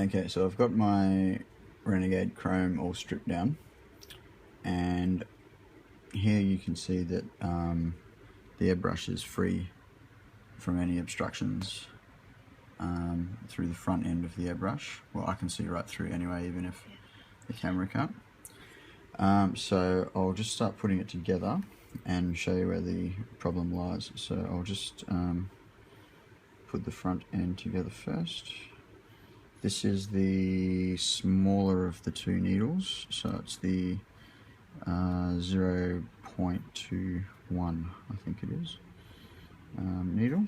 Okay, so I've got my Renegade Krome all stripped down, and here you can see that the airbrush is free from any obstructions through the front end of the airbrush. Well, I can see right through anyway, even if the camera can't. So I'll just start putting it together and show you where the problem lies. So I'll just put the front end together first. This is the smaller of the two needles, so it's the 0.21, I think it is, needle.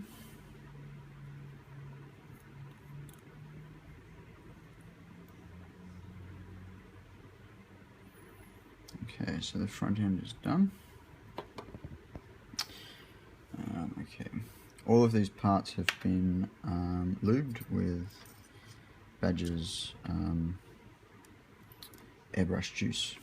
Okay, so the front end is done. Okay, all of these parts have been lubed with Badger's airbrush juice.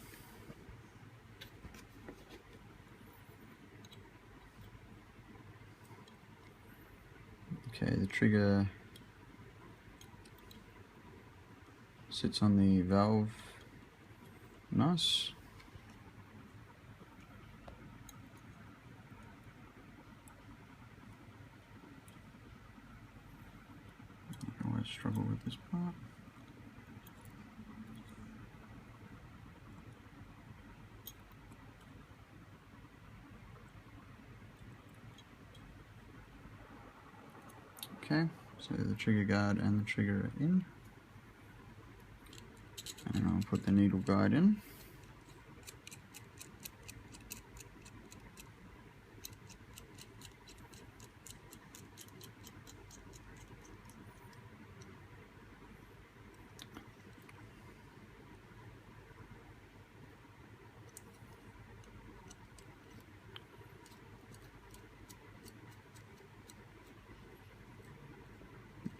Okay, the trigger sits on the valve, nice. I always struggle with this part. Okay, so the trigger guard and the trigger are in, and I'll put the needle guide in.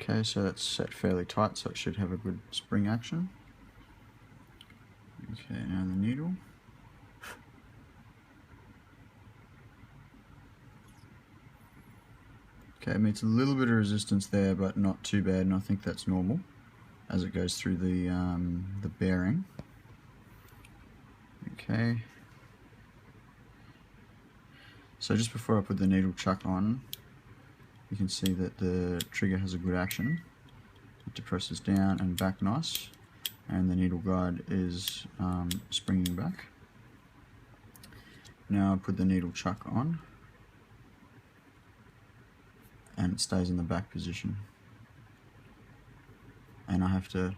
Okay, so that's set fairly tight, so it should have a good spring action. Okay, now the needle. Okay, it meets a little bit of resistance there, but not too bad, and I think that's normal as it goes through the bearing. Okay. So just before I put the needle chuck on, you can see that the trigger has a good action. It depresses down and back nice, and the needle guide is springing back. Now I put the needle chuck on, and it stays in the back position. And I have to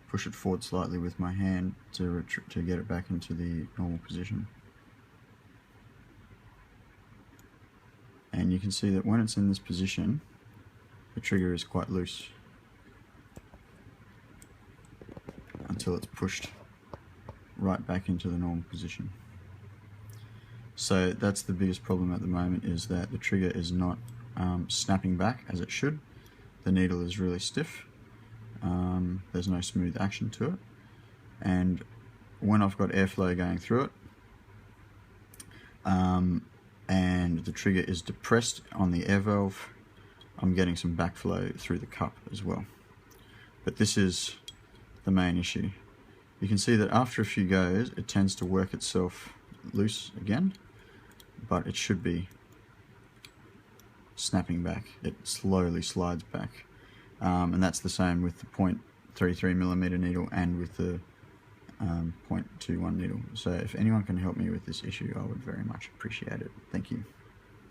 push it forward slightly with my hand to get it back into the normal position. And you can see that when it's in this position, the trigger is quite loose until it's pushed right back into the normal position. So that's the biggest problem at the moment, is that the trigger is not snapping back as it should. The needle is really stiff. There's no smooth action to it, and when I've got airflow going through it, and the trigger is depressed on the air valve, I'm getting some backflow through the cup as well. But this is the main issue. You can see that after a few goes, it tends to work itself loose again, but it should be snapping back. It slowly slides back, and that's the same with the 0.33mm needle and with the 0.21 needle. So if anyone can help me with this issue, I would very much appreciate it. Thank you.